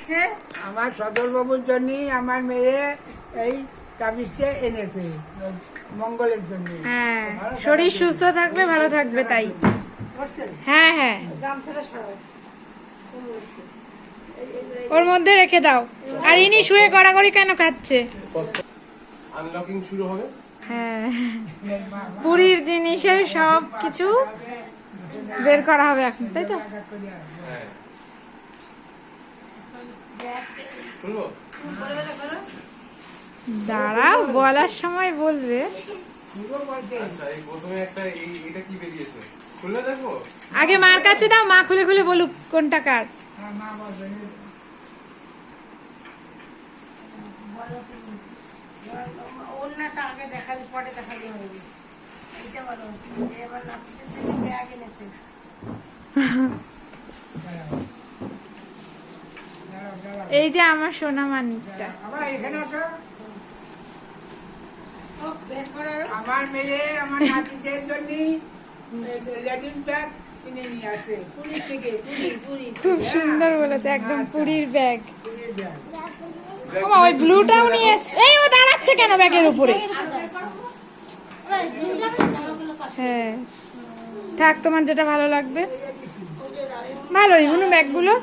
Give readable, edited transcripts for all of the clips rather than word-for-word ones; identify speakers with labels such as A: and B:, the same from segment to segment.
A: দিচ্ছে?
B: আমার সদরবাবুর জন্য আমার মেয়ে এই তাবিজটা এনেছে মঙ্গলের জন্য।
C: হ্যাঁ, শরীর সুস্থ থাকলে ভালো থাকবে তাই। হ্যাঁ হ্যাঁ,
A: গামছাটা সরাও।
C: ওর মধ্যে রেখে দাও। আর ইনি শুয়ে গড়াগড়ি কেন খাচ্ছে?
D: আনলকিং শুরু হবে।
C: হ্যাঁ, পুরীর জিনিসের সব কিছু বের করা হবে এখন, তাই তো?
D: হ্যাঁ খুলবো।
C: দাঁড়াও, বলার সময় বলবে।
D: আচ্ছা এই প্রথমে একটা এটা কি বেরিয়েছে খুলে দেখো।
C: আগে মার কাছে দাও, মা খুলে খুলে বলুক কোনটা কার।
A: ওড়নাটা আগে দেখাবি, পরে দেখাবি হবে। এইটা বলো, এবার নাতিদের জন্য ব্যাগ এনেছে।
C: এই যে আমার সোনা মানিকটা।
A: ও, বের করো।
B: আমার মেয়ে আমার নাতিদের জন্য লেডিস ব্যাগ কিনে নিয়ে আসে পুরী থেকে। পুরী
C: খুব সুন্দর বলেছে, একদম পুরীর ব্যাগ।
B: পুরীর ব্যাগ।
C: ওমা, ওই ব্লুটাও নিয়ে এসছে। এই ও দাঁড়াচ্ছে কেন ব্যাগের উপরে? হ্যাঁ, থাক, তোমার যেটা ভালো লাগবে। ভালোই বুনু ব্যাগগুলো।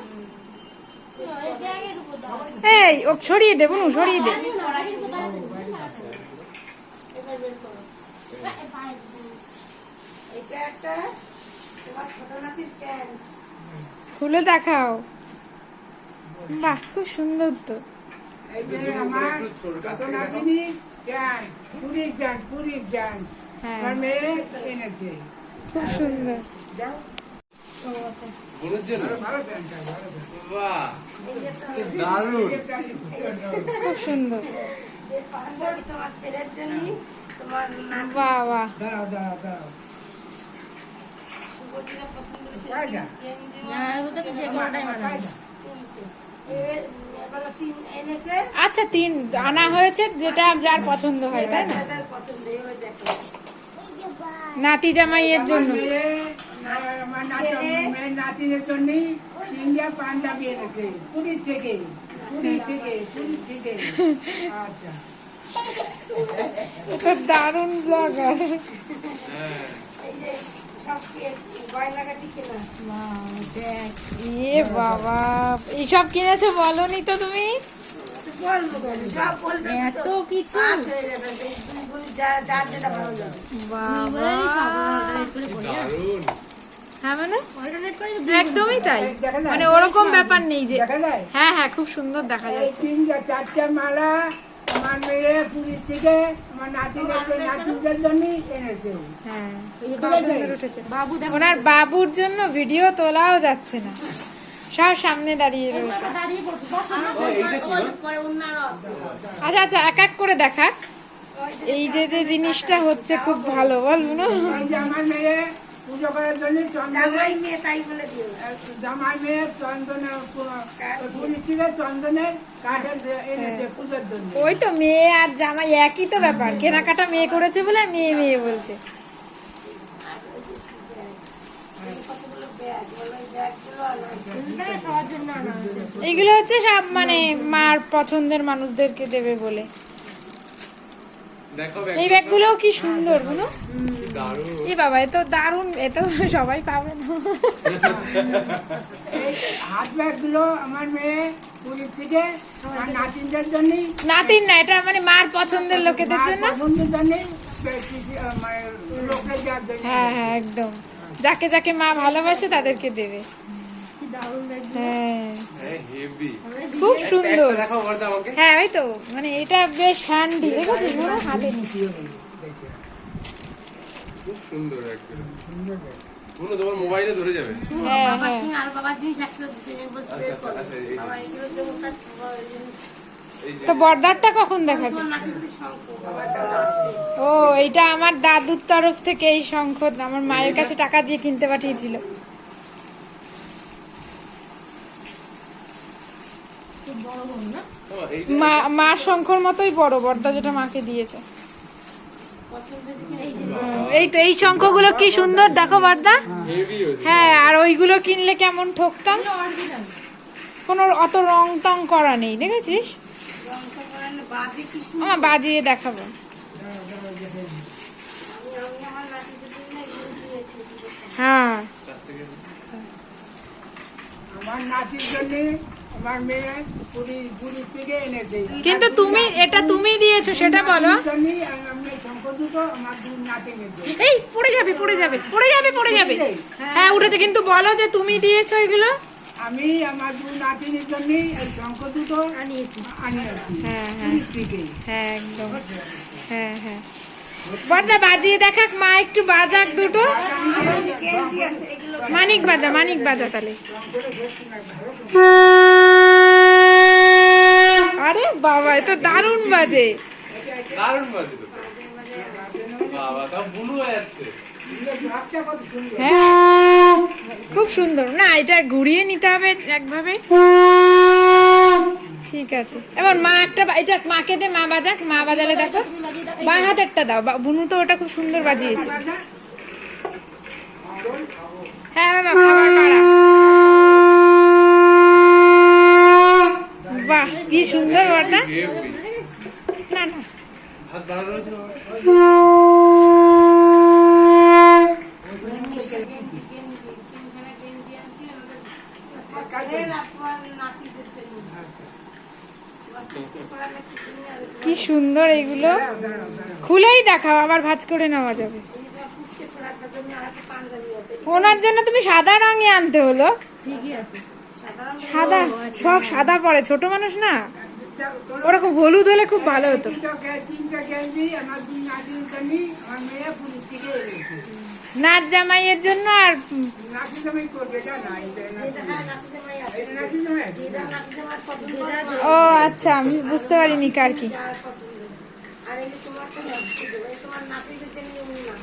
C: এই ও সরিয়ে দে বুনু, সরিয়ে দে।
A: এটা একটা তোমার ছোট নাতির প্যান্ট।
C: খুলে দেখাও। বাহ, খুব সুন্দর তো।
B: এই যে আমার ছোট নাতিনি জ্ঞান, পুরীর জ্ঞান, পুরীর জ্ঞান
C: হ্যাঁ,
B: আমার মেয়ে এনেছে।
C: খুব সুন্দর।
B: যাও,
D: বোনের জন্য
B: ভালো প্যান্টটা, ভালো প্যান্ট।
D: বাহ কি দারুণ।
C: খুব সুন্দর।
A: যে পাঞ্জাবি তোমার ছেলের জন্য, তোমার নাতি
C: বাহ বাহ।
B: দাঁড়াও দাঁড়াও দাঁড়াও।
A: শুভজিরা পছন্দ হয়েছে।
B: পায়না?
A: এবার তিন এনেছে।
C: আচ্ছা, 3 আনা হয়েছে, যেটা যার পছন্দ হয়, তাই না?
A: যেটা পছন্দ এবার দেখো।
C: নাতি জামাইয়ের জন্য।
B: আমার মেয়ের নাতিনের জন্য ইন্ডিয়া পাঞ্জাবি এনেছে পুরীর থেকে। পুরী থেকে, পুরী থেকে। আচ্ছা,
C: এটা দারুণ ব্লগার।
A: এই যে সব গয়নাগাটি কেনা।
C: এ বাবা, এইসব কিনেছো বলনি তো তুমি?
A: বলবো বলি, সব বলবে তো।
C: এত কিছু।
A: পাস হয়ে যাবে, দুই বোন যার যেটা ভালো লাগে।
C: বাবা,
D: কি দারুণ।
C: হ্যাঁ মানে একদমই তাই, মানে ওরকম ব্যাপার নেই যে।
B: দেখা যায়?
C: হ্যাঁ হ্যাঁ, খুব সুন্দর দেখা
B: এই
C: যাচ্ছে।
B: 3-4টা মালা আমার মেয়ে পুরীর থেকে আমার নাতিদের জন্য এনেছে।
C: হ্যাঁ, খুব সুন্দর উঠেছে। ওনার বাবুর জন্য ভিডিও তোলাও যাচ্ছে না, সব সামনে দাঁড়িয়ে রয়েছে।
A: পরে অন্যান্য আছে।
C: আচ্ছা আচ্ছা, এক এক করে দেখা। এই যে যে জিনিসটা হচ্ছে খুব ভালো, বলবো না?
B: এই যে আমার মেয়ে পুজো করার জন্য
A: জামাই নিয়ে তাই বলে দিও।
B: জামাই মেয়ে চন্দনের পুরীর থেকে চন্দনের কাঠের এনেছে পুজোর জন্য।
C: ওই তো, মেয়ে আর জামাই একই তো ব্যাপার, কেনাকাটা মেয়ে করেছে বলে মেয়ে মেয়ে বলছে।
A: কতগুলো ব্যাগ, বলো এই ব্যাগগুলো আনা।
C: এগুলো হচ্ছে সব মানে মার পছন্দের মানুষদেরকে দেবে বলে।
D: দেখো
C: এই ব্যাগগুলোও কি সুন্দর গুলো।
D: কি দারুণ।
C: এ বাবা, এ তো দারুণ, এ তো সবাই পাবে না।
B: এই হাত ব্যাগগুলো আমার মেয়ে পুরীর থেকে আমার নাতিনদের জন্য,
C: নাতিন না, এটা মানে মার পছন্দের লোকেদের জন্য।
B: পছন্দের জন্য লোকের যার জন্য।
C: হ্যাঁ হ্যাঁ, একদম যাকে যাকে মা ভালোবাসে তাদেরকে দেবে। হ্যাঁ,
D: হ্যাঁ হেভি।
C: খুব সুন্দর।
D: একটা দেখাও বলতে আমাকে।
C: হ্যাঁ, ওই তো, মানে এটা বেশ হ্যান্ডি, দেখেছিস পুরো হাতে নিচে।
D: খুব সুন্দর একদম। পুরো তোমার মোবাইলে ধরে যাবে।
C: হ্যাঁ
A: বাবার
C: হ্যাঁ,
A: সঙ্গে আর বাবার জিনিস একসাথে দিতে বলছে, বের
D: আচ্ছা
A: করো।
D: আচ্ছা এই যে-
A: বাবা এগুলো যেমন তার
D: এই যে
C: তো বর্দারটা কখন দেখাবে?
A: তোমার নাতিগুলি শঙ্খ, বাবারটা আসছে।
C: ও, এটা আমার দাদুর তরফ থেকে এই শঙ্খ আমার মায়ের কাছে টাকা দিয়ে কিনতে পাঠিয়েছিল।
D: এইটা
C: মার শঙ্খর মতোই বড়, বর্দা যেটা মাকে দিয়েছে। এই তো, এই শঙ্খগুলো কি সুন্দর দেখো বর্দা।
D: হেভি হয়েছে।
C: হ্যাঁ, আর ওইগুলো কিনলে কেমন ঠকতাম। কোনো অত রং টং করা নেই, দেখেছিস?
A: রংটা করেন বাজে কি সুন্দর।
C: আমার বাজিয়ে দেখাবো।
A: আমি আমার নাতিদের জন্য এগুলো দিয়েছি।
C: হ্যাঁ,
D: কাছ থেকে
B: আমার নাতির জন্য আমার মেয়ে পুরী থেকে এনেছে।
C: কিন্তু এটা তুমি দিয়েছো সেটা বলো।
B: নাতির জন্যই আমি শঙ্কর দুটো আমার দুই নাতি নিয়েছে।
C: এই পড়ে যাবে। হ্যাঁ উঠেছে, কিন্তু বলো যে তুমি দিয়েছো এগুলো।
B: আমি আমার দুই নাতির জন্য এই শঙ্কর দুটো আনিয়েছি।
C: হ্যাঁ
B: পুরী থেকে।
C: হ্যাঁ একদম। হ্যাঁ বড়দা বাজিয়ে দেখাক, মা একটু বাজাক দুটো।
A: গেঞ্জি আছে এগুলো।
C: মানিক বাজা তাহলে। আরে বাবা, এ তো দারুণ বাজে।
D: দারুণ বাজে তো। বাবা তা বুলু হয়ে যাচ্ছে।
B: ভাবটা কত সুন্দর।
C: হ্যাঁ খুব সুন্দর না, এটা ঘুরিয়ে নিতে হবে একভাবে। ঠিক আছে, এবার মা এটা মাকে দে, মা বাজাক। মা বাজালে দেখো, বাঁ হাতেরটা দাও। বুনু তো ওটা খুব সুন্দর বাজিয়েছে। হ্যাঁ বাবা, খাবার বাড়া। বাহ কি সুন্দর ওটা। না
D: ভাত বাড়া রয়েছে না?
A: গেঞ্জি আনছি ওদের আপনার নাতিদের জন্য।
C: কি সুন্দর এগুলো, খুলেই দেখাও, আবার ভাঁজ করে নেওয়া যাবে।
A: ফুচকে ছোড়াটার জন্য আর একটা পাঞ্জাবি আছে।
C: ওনার জন্য তুমি সাদা রঙে আনতে হলো।
A: সাধারণ
C: সাদা, সব সাদা পরে, ছোট মানুষ না, ওরকম হলুদ হলে খুব ভালো হতো।
B: তিনটা গেঞ্জি আমার দুই নাতির জন্য আমার মেয়ে পুরী থেকে এনেছে।
C: নাচ জামাইয়ের জন্য আর
B: নাতি জামাই করবে এটা না, এটা
A: নাতি জামাই আছে।
B: এটা নাতি জামাই আছে।
A: যেটা নাতি জামাই পছন্দ হয়
C: ও আচ্ছা, আমি বুঝতে পারিনি কার কি।
A: আর পছন্দ। আর এই তোমার তো নাতি দেবো, এই তোমার নাতিদের জন্য উন্না।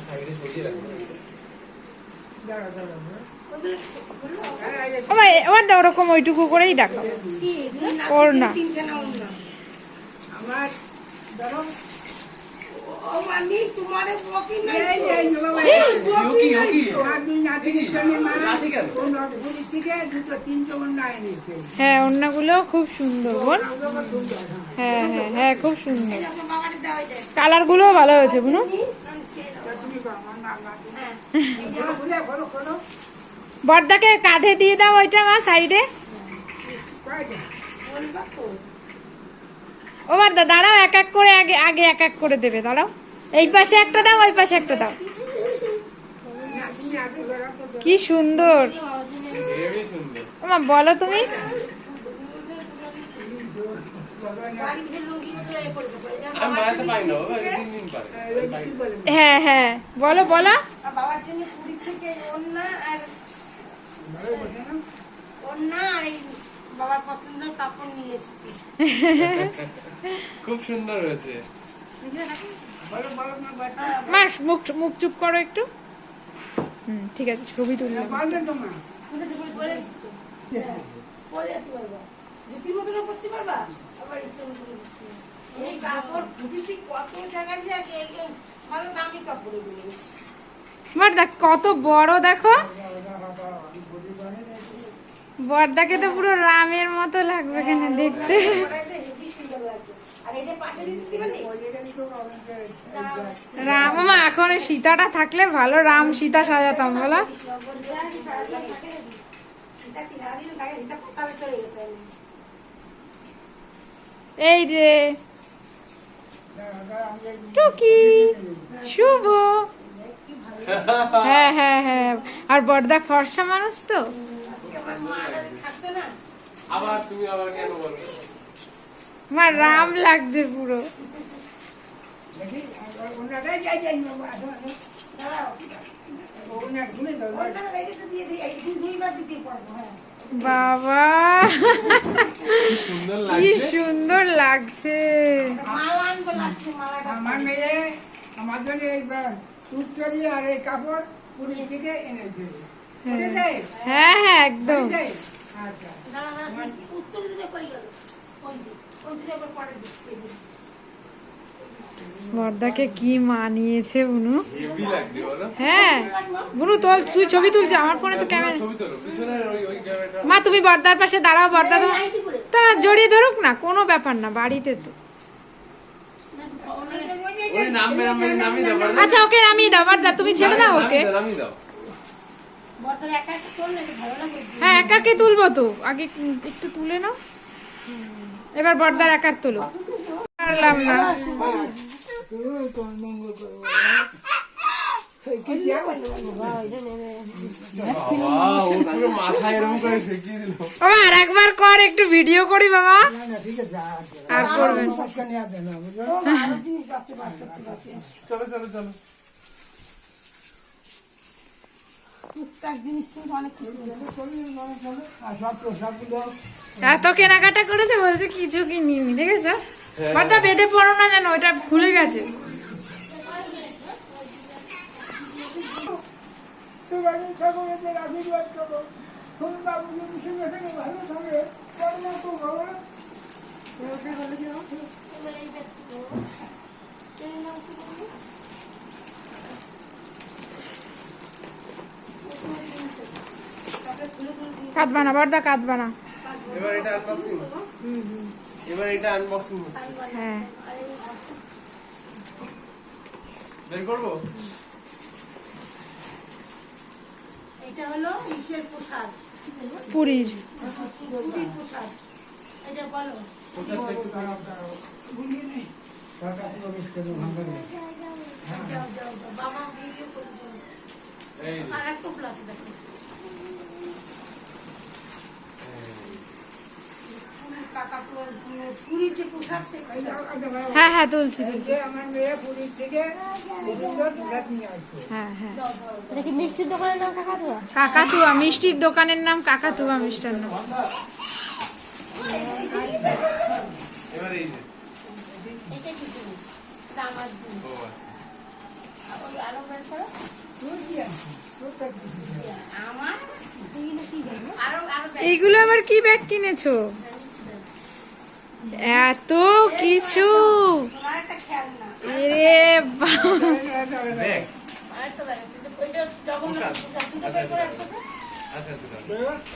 D: সাইডে সরিয়ে রাখো।
B: দাঁড়া দাঁড়া
C: ও ভাই, এবার দাও ওরকম ওইটুকু করেই দেখাও। ওর না,
A: তিনখানা উন্না।
B: আমার ধরো
A: ও মানি তোমারে বকি নাই
B: এই
A: তো।
B: এই বাবা,
D: ইউকি ইউকি।
B: আমার দুই নাতির জন্য মা
D: নাতি কেন?
B: পুরী থেকে তিনটে অন্য এনেছে।
C: হ্যাঁ ওড়নাগুলো খুব সুন্দর বোন। হ্যাঁ খুব সুন্দর,
A: এরকম বাবারে দেওয়া যায়।
C: কালার গুলো ভালো হয়েছে বুনু।
A: আমি সেই রকম।
B: তুমি তো আমার নাম নাতি।
A: হ্যাঁ।
B: খুলে খোলো খোলো
C: বড়দাকে কাঁধে দিয়ে দাও ওইটা, মা সাইডে।
B: কয়টা
A: বলবা তো।
C: ও বড়দা দাঁড়াও, এক এক করে আগে এক এক করে দেবে, দাঁড়াও। এই পাশে একটা দাও, ওই পাশে একটা দাও।
B: তুমি আগে ধরো তো।
C: কি সুন্দর।
D: হেবি সুন্দর।
C: মা বলো তুমি।
A: বাড়ি যে লুঙ্গিগুলো এ করে দেবো। এই যে
D: আমি
A: বাবার
D: বানাতে
A: জন্য
D: পারি না বাবা,
A: পুরী থেকে-
D: 3 দিন পারে।
B: কি বলে
C: হ্যাঁ বলো।
A: আর বাবার জন্য পুরী থেকে ওন্না আর ওন্না আর এই বাবার পছন্দের কাপড় নিয়ে এসেছি।
D: খুব সুন্দর হয়েছে।
B: বলো বলো না বাচ্চা
C: মা মুখ চুপ করো একটু। ঠিক আছে, ছবি তুললাম।
B: বলবে তোমার
A: বলেছি তো। পরে যেতে পারবা। জুতির মতনও করতে পারবা। আবার এই কাপড় খুঁটিতে কত জায়গায় যে এই ভালো দামি কাপড় এগুলো।
C: বড়দা কত বড় দেখো। বড়দাকে তো পুরো রামের মতো লাগবে কেন দেখতে।
A: হেভি সুন্দর লাগছে। আর এটা পাশে দিতে দিবেন নি?
C: রাম, মা এখন এই সীতাটা থাকলে ভালো, রাম সীতা সাজাতাম বলো।
A: সেটা কি না দিন থাকে, এটা কোথাও চলে গেছে।
C: এই যে টুকি, শুভ। হ্যাঁ আর বড়দা ফর্সা মানুষ তো।
A: আমার মা থাকতো না।
D: আবার তুমি আবার কেন বলো?
C: আমার রাম লাগছে পুরো।
B: দেখি ওনাটাই যাই যাই বাবা
A: দাঁড়াও।
B: ওনার খুলে দাও
A: ওখানে রেখে তো দিয়ে দিই। এই দুইবার দিতে পারবো। হ্যাঁ।
C: বাবা
D: সুন্দর
C: কি
D: লাগছে।
C: সুন্দর লাগছে।
A: মালা আনবো লাস্টে, মালাটা।
B: আমার মেয়ে আমার জন্য এই টুকটারি আর এই কাপড় পুরী থেকে এনেছে বুঝেছে?
C: হ্যাঁ একদম।
B: বুঝেছে? আচ্ছা
A: দাঁড়া দাঁড়া, সেই উত্তর দিলে কই গেল? ওই যে, ওই দিলে আবার পরে দিচ্ছি।
C: বর্দাকে কি মানিয়েছে বুনু।
D: হেভি লাগছে বলো।
C: হ্যাঁ বুনু তোল, তুই ছবি তুলছে, আমার ফোনে তো ক্যামেরা।
D: ছবি তোলো পিছনের ওই ক্যামেরাটা।
C: মা তুমি বর্দার পাশে দাঁড়াও, বর্দা তো তা জড়িয়ে ধরুক না, কোনো ব্যাপার না, বাড়িতে তো।
D: ওই নামবে নামিয়ে দাও বর্দা।
C: আচ্ছা ওকে নামিয়ে দাও বর্দা, তুমি ছেড়ে দাও ওকে।
D: নামিয়ে দাও।
A: বর্তার একা একটা তোললে একটু ভালো লাগবে।
C: হ্যাঁ একাকে তুলবো তো, আগে একটু তুলে নাও। এবার বর্দার একার তুলো। পারলাম না।
D: বাবা ও পুরো মাথায় এরকম করে ঠেকিয়ে দিল।
C: বাবা আর একবার কর, একটু ভিডিও করি বাবা।
B: না না ঠিক আছে
C: আর করবেন।
B: মাঝখানে আসবে না বুঝলো।
A: আরো জিনিস আছে বার করতে পারছি।
D: চলো চলো চলো।
A: টুকটাক জিনিস কিন্তু অনেক কিছু আছে।
B: আর সবগুলো
C: এত কেনাকাটা করেছে, বলছে কিছু কিনিনি, দেখেছো? বর্দা বেঁধে পড়ো না যেন, ওটা খুলে গেছে।
B: ঠাকুরের আশীর্বাদ করো, তুমি বাবু যদি সঙ্গে সঙ্গে ভালো থাকে করোনা তো ভগবান।
C: কাঁদবা না বর্দা, কাঁদবা না।
D: এবার এটা আনবক্সিং। এবার এটা আনবক্সিং হচ্ছে।
C: হ্যাঁ
D: বের করবো।
A: এটা হলো ইসের প্রসাদ,
C: পুরীর।
A: পুরীর প্রসাদ। এটা বলো
D: পোশাকটা একটু খারাপ।
B: টাকা প্রবেশ করে ভাঙবে।
A: যাও যাও যাও, বাবা ভিডিও করেছে।
D: এই
A: আর একটা প্লাস দেখো, পুরীর কাকা পুরীর যে প্রসাদ সেটা।
C: হ্যাঁ হ্যাঁ তুলছি
B: এই
C: তুলছি।
B: যে আমার মেয়ে পুরীর থেকে দুধ নিয়ে আসছে।
C: হ্যাঁ হ্যাঁ
A: এটা কি মিষ্টির দোকানের নাম কাকাতুয়া?
C: কাকাতুয়া মিষ্টির দোকানের নাম কাকাতুয়া মিষ্টান্ন।
D: এবার এই যে।
A: এটা কি তুমি? এটা আমার দিন।
D: ও আচ্ছা।
A: আরো বের করো।
B: দুধ কি আনছে? দুধটা কি দিচ্ছে?
A: আমার এগুলো কি জানো? আরো আরো বের
C: এইগুলো আবার কি ব্যাগ কিনেছো? এত কিছু,
A: তোমার একটা খেয়াল না।
C: এরে বাবা।
D: দেখ।
A: আর তো বের আছে। ওইটা জগন্নাথ প্রসাদ। দুটো বের করে একসাথে।
D: আচ্ছা আচ্ছা।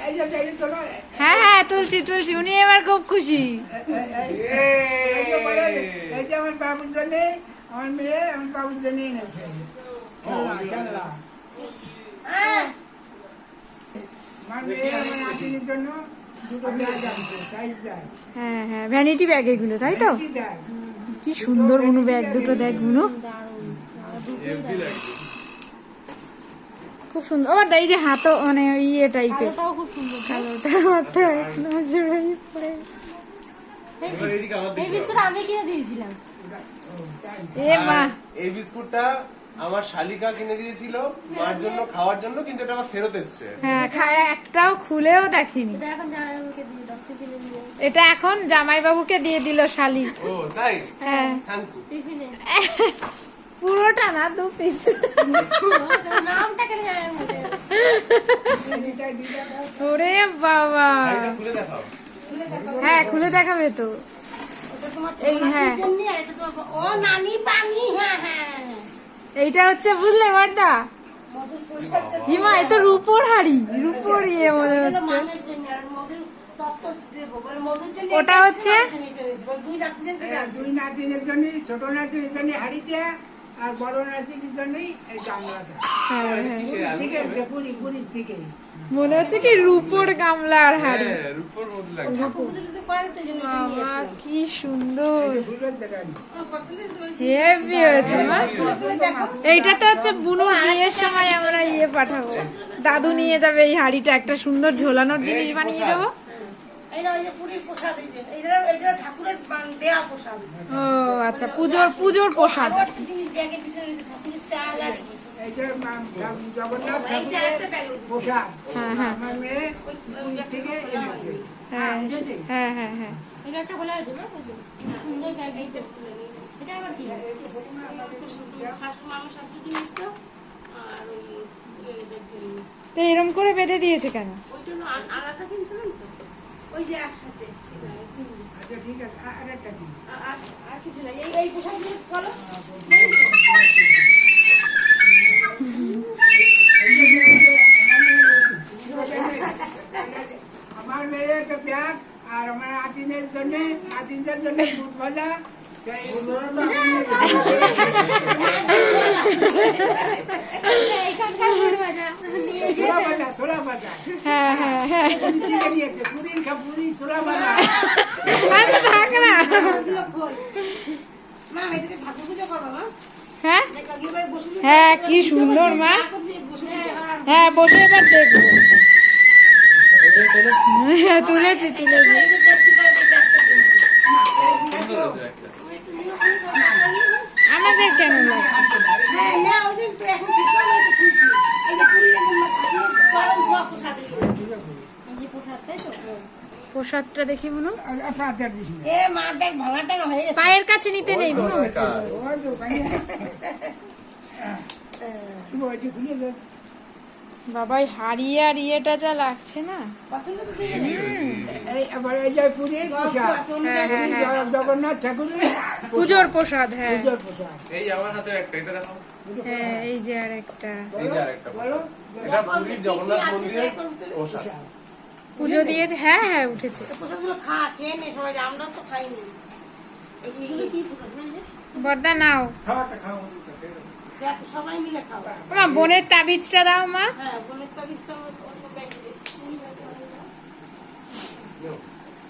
B: এই যে এই চলো
C: হ্যাঁ হ্যাঁ তুলছি তুলছি, উনি এবার খুব খুশি।
B: এই যে আমার বাবুর জন্য, আমার মেয়ে আমার বাবুর জন্য এনেছে। খেলনা।
A: হ্যাঁ
B: আমার মেয়ে আমার নাতির জন্য দুটো ব্যাগ আনছে, সাইড ব্যাগ।
C: হ্যাঁ হ্যাঁ ভ্যানিটি ব্যাগ এগুলো, তাই তো?
B: কি ব্যাগ?
C: কি সুন্দর বুনু ব্যাগ দুটো, দেখ বুনু
D: হেভি লাগছে।
C: খুব সুন্দর। আবার এই যে হাতও মানে ইয়ে টাইপের,
A: খুব সুন্দর।
C: কালোটার মতো নজরেই পড়ে গেছে।
D: এবার এদিকে আমার
A: এই
D: দিকে।
A: বিস্কুট আমি কিনে দিয়েছিলাম।
C: এ মা,
D: এই বিস্কুটটা আমার শালিকা কিনে দিয়েছিল মার জন্য খাওয়ার জন্য, কিন্তু এটা আবার ফেরত এসছে।
C: হ্যাঁ খায়, একটাও খুলেও দেখিনি।
A: এটা এখন জামাইবাবুকে দিয়ে দাও, টিফিনে নিয়ে
C: এটা এখন জামাইবাবুকে দিয়ে দিল শালি।
D: ও তাই?
C: হ্যাঁ
D: থ্যাংক ইউ।
A: টিফিনে।
C: পুরোটা না, 2 পিস।
A: নামটা কেন জামাই মধ্যে?
C: ওরে বাবা,
D: শাড়িটা খুলে দেখাও।
C: হ্যাঁ খুলে দেখাবে তো।
A: ওটা তোমার
C: এই হ্যাঁ,
A: জন্য আর এটা তোমার ও নানি পানি। হ্যাঁ হ্যাঁ
C: এইটা হচ্ছে বুঝলে বর্দা,
A: মধুর প্রসাদ যে
C: হিমা এ তো রূপোর হাড়ি, রূপোর ইয়ে মনে
A: এটা
C: হচ্ছে।
A: মানের জন্য আর মধুর তত্ত্ব দেবো বলে মধুর জন্য।
C: ওটা হচ্ছে
A: দুই রাত্রি
B: দুই নাতিনের জন্য, ছোট নাতিনের জন্য হাড়িটা, আর বড় নাতিনের জন্য এই গামলাটা।
C: হ্যাঁ
D: এটা
C: হ্যাঁ,
D: কিসের আলু?
B: ঠিক আছে, পুরীর থেকে।
C: মনে হচ্ছে কি রূপোর গামলা আর হাড়ি।
D: হ্যাঁ, রূপোর মতো লাগছে।
A: পুজো টুজো করে তো জন্য
C: বাবা কি সুন্দর,
B: ফুলের দোকান।
C: হেভি হয়েছে মা।
A: দেখো
C: এইটা তো হচ্ছে বুনু বিয়ের সময় আমরা ইয়ে পাঠাবো, দাদু নিয়ে যাবে এই হাড়িটা, একটা সুন্দর ঝোলানোর জিনিস বানিয়ে দেবো।
A: এইটা ওই যে পুরীর প্রসাদ। এই যে এটা ঠাকুরের দেয়া প্রসাদ।
C: ও আচ্ছা, পুজোর প্রসাদ।
A: আরো একটা জিনিস ব্যাগে দিয়েছে, ঠাকুরের চাল আর কি।
B: এই যে জগন্নাথ
A: এই যে
B: ঠাকুরের
A: একটা ব্যাগ
B: পোশাক।
C: হ্যাঁ হ্যাঁ
B: আমার মেয়ে পুরী থেকে এনেছে।
C: হ্যাঁ হ্যাঁ হ্যাঁ হ্যাঁ।
A: এটা একটা বলা আছে না, সুন্দর ব্যাগ দিতে। এটা আবার কি শাশুড়ি মামা শাশুড়ি জিনিসটা আর ওই এদের জন্য।
C: তো এরম করে বেঁধে দিয়েছে কেন?
A: ওইটা আলাদা কিনছিলাম তো। ওই যে একসাথে
B: আচ্ছা ঠিক আছে আরেকটা কি
A: আর কিছু নাই এই পোশাকগুলো বলো
B: আমার মেয়ে একটা ব্যাগ আর আমার নাতিনের জন্য নাতিনদের জন্য দুধ ভাজা ছোলা ভাজা
C: হ্যাঁ হ্যাঁ হ্যাঁ
B: দিয়েছে পুরি পুরি ছোলা ভাজা
C: আরে থাক না।
A: এগুলো খোল মা এটাতে ঠাকুর পুজো করবো মা
C: হ্যাঁ
A: কাকিমার বসে
C: হ্যাঁ, কি সুন্দর মা। হ্যাঁ বসে এবার দেখবো। হ্যাঁ, তুলেছি তুলেছি।
D: সুন্দর হয়েছে একটা।
C: আমাদের কেন লাগে?
A: হ্যাঁ না ওই দিন তো এখন কিছু না তো খুশি এই যে পুরি এরকম চরম ছোঁয়া পোশাকে
C: প্রসাদটা দেখি মনু।
B: পাঁচটা দিস
A: এ মা দেখ ভাঙা টাঙা হয়ে গেছে
C: পায়ের কাছে নিতে নেই মনু।
D: এটা।
B: খুলে দেখ
C: বাবাই হারিয়ে আর ইয়েটা যা লাগছে না।
A: পছন্দ তো দিয়ে
B: এই আবার এই যে পুরীর পোশাক জগন্নাথ ঠাকুরের
C: পুজোর প্রসাদ। হ্যাঁ
B: পূজার পোশাক
D: এই আমার হাতে একটা, এটা দেখাও।
C: হ্যাঁ, এই যে আর একটা
D: এই যে আরেকটা।
B: বলো
D: এটা পুরীর জগন্নাথ মন্দিরের পোশাক।
C: পুজো দিয়েছে। হ্যাঁ হ্যাঁ উঠেছে।
A: পোশাকগুলো খেয়ে নে সবাই আমরা তো খাইনি এগুলো কি
C: বর্দা নাও।
B: খাওয়াটা খাওয়া
A: দেখ সবাই মিলে খাওয়া
C: মা বোনের তাবিজটা দাও মা।
A: হ্যাঁ বোনের তাবিজটা অন্য ব্যাগে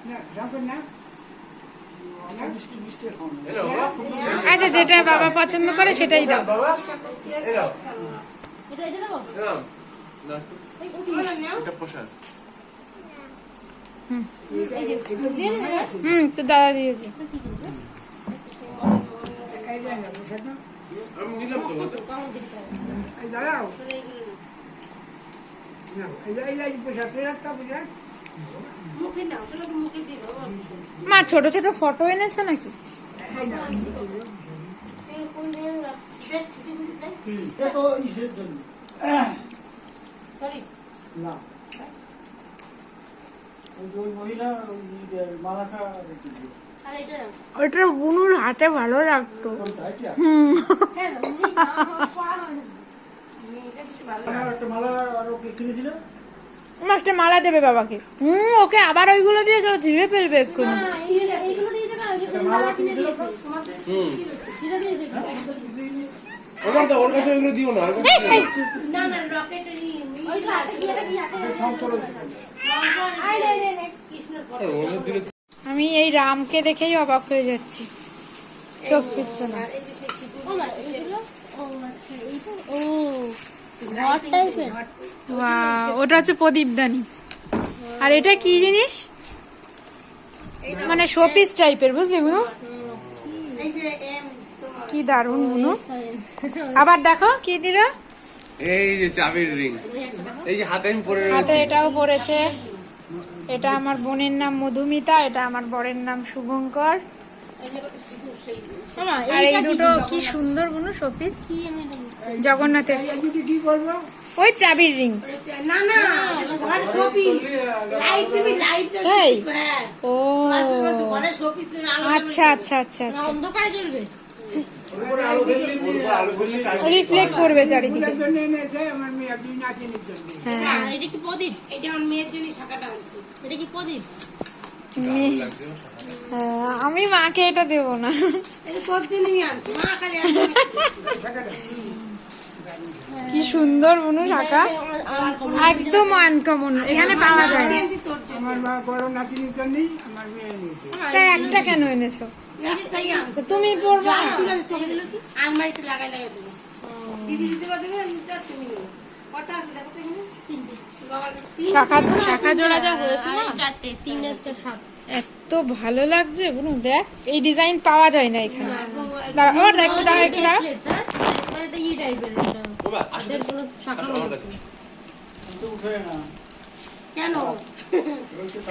B: না যাবেন না
D: এই নাও বাবা।
C: আচ্ছা যেটা বাবা পছন্দ করে সেটাই দাও।
D: বাবা, এই নাও।
A: এটা দেবো
D: নাও। না,
A: বলো নাও
D: এটা পোশাক।
C: তো দাদা দিয়েছে।
B: এই যে না পোশাক না
D: আমি নিলাম তো বলতে।
B: এই দাঁড়াও না এই যে পোশাক একটা পোশাক
A: মুখে নাও সেটা তো মুখে দিও
C: মা ছোট ছোট ফটো এনেছো নাকি?
A: কোন দিন দেখ ছুটি মুটি দেখ
E: এটা তো ইসের জন্য
A: সরি
E: না ওই মহিলা ওই মালাটা রেখেছে
A: আর এটা
C: ওটা বুনুর হাতে ভালো লাগতো।
E: কোনটা এটা
A: হ্যাঁ উনি না পড়া হয় না এটা কিছু ভালো
E: আমার একটা মালা আরো কিনেছিল
C: আমার একটা মালা দেবে বাবাকে। ওকে আবার ওইগুলো দিয়ে যাও, ঝিরে ফেলবে এক্ষুনি।
A: এইগুলো দিয়েছে না
E: একটা মালা কিনেছিল তো
A: তোমাদের জিরো দিয়েছে
D: ওর তো ওর কাছে ওইগুলো দিও না। ওর কাছে দিও না।
A: না না রকেট ওই হাতে কি এটা কি হাতে কৃষ্ণের ফটো
D: ওর দিলে
C: আমি এই রামকে দেখেই অবাক হয়ে যাচ্ছি, চোখ ফিরছে না।
A: আর এই যে সেই সিঁদুর
C: Wow, ওটা হচ্ছে প্রদীপদানি। আর এটা কি জিনিস? মানে শোপিস টাইপের, বুঝলি বুনু?
A: এই যে এম তোমার
C: কি দারুণ বুনু। আবার দেখো কি দিল
D: এই যে চাবির রিং, এই যে হাতে আমি পরে
C: হাতে।
D: রয়েছি।
C: এটাও পড়েছে। এটা আমার বোনের নাম মধুমিতা, এটা আমার বরের নাম শুভঙ্কর। আর এই দুটো কি সুন্দর বুনু শোপিস জগন্নাথের।
B: কি করবো
C: ওই চাবির রিং।
A: না না ঘরে শোপিস লাইট দিবি লাইট জ্বলছে
C: তাই?
A: হ্যাঁ
C: ও
A: ঘরে শোপিস তুমি আলো
C: আচ্ছা আচ্ছা আচ্ছা আচ্ছা,
A: অন্ধকারে জ্বলবে
D: ওর আলো ফেললে চাবি
C: রিফ্লেক্ট করবে চারিদিকে।
B: ওদের জন্য এনেছে আমার মেয়ে দুই নাতিনের জন্য
C: হ্যাঁ
A: এটা কি প্রদীপ এটা আমার মেয়ের জন্য শাখাটা আনছি এটা কি প্রদীপ
D: লাগছে।
C: আমি মাকে এটা দেবো না।
A: এটা তোর জন্যই আনছি মা খালি
C: কি সুন্দর বুনু শাখা, একদম আনকমন, এখানে পাওয়া যায় না।
A: আনছি তোর জন্য
B: আমার মা বড় নাতিনের জন্যই আমার মেয়ে নিয়েছে
C: তাই একটা কেন এনেছো?
A: একটাই আনছি
C: তো তুমি পড়বে
A: জল
C: না?
A: তুলে চোখে দিল কি আলমারিতে লাগাই লাগাই দেবো দিদি দিতে পারবে না নিতে আর তুমি নিও কটা আছে দেখো তো এখানে তিনটে বাবার
C: শাখা শাখা জোড়া যা হয়েছে না,
A: চারটে তিন একটা সাত
C: এত ভালো লাগছে বুনু। দেখ এই ডিজাইন পাওয়া যায় না এখানে। দাঁড়া, আবার দেখ একটু দাঁড়া, একটু দাঁড়া।
D: বাবা, আসো, আসো আমার কাছে।
E: কিন্তু উঠে না
A: কেন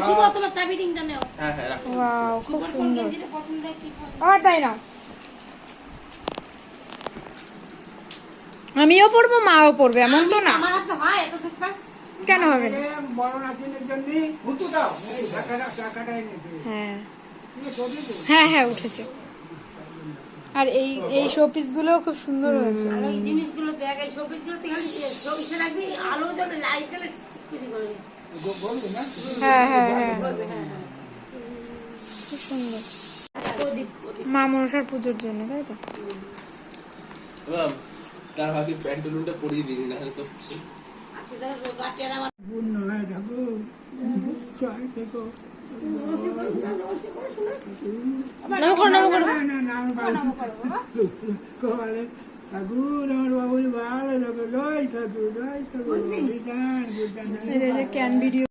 A: শুভ তোমার চাবি রিংটা নেও
D: হ্যাঁ হ্যাঁ রাখো।
C: ওয়াও খুব
A: কোন
C: সুন্দর।
A: গেঞ্জিটা পছন্দ কি
C: আবার তাই না, আমিও পরবো মাও পরবে এমন তো না।
A: আমার হাতে হয় এত চেষ্টা
C: কেন হবে না?
B: বড় নাতিনের জন্য
D: হুতুটাও
B: এই টাকাটা এনেছে।
C: হ্যাঁ
B: তুমি ছবি তো?
C: হ্যাঁ হ্যাঁ উঠেছে। আর এই এই শোপিস গুলো খুব সুন্দর হয়েছে।
A: আর ওই জিনিসগুলো দেখ, এই শোপিস গুলোতে খালি শোপিসে রাখবি, আলো জ্বলে, লাইট জ্বলে চিকচিকি করে।
B: বলবে না?
C: হ্যাঁ হ্যাঁ হ্যাঁ
A: বলবে, হ্যাঁ, হ্যাঁ।
C: খুব সুন্দর।
A: প্রদীপ, প্রদীপ।
C: মা মনসার পুজোর জন্য তাই তো?
D: ম্যাম তার আগে প্যান্টুলুনটা পরিয়ে দিন না তো
A: আচ্ছা, তাহলে গাটিয়ার আমার
B: পূর্ণ হয়ে ঠাকুর জয় থেকো।
C: নাম করো নাম করো।
B: না না না আমি বলে ঠাকুর আমার বাবুর ভালো লাগে, জয় ঠাকুর জয় ঠাকুর। বিধান বিধান
C: ক্যান ভিডিও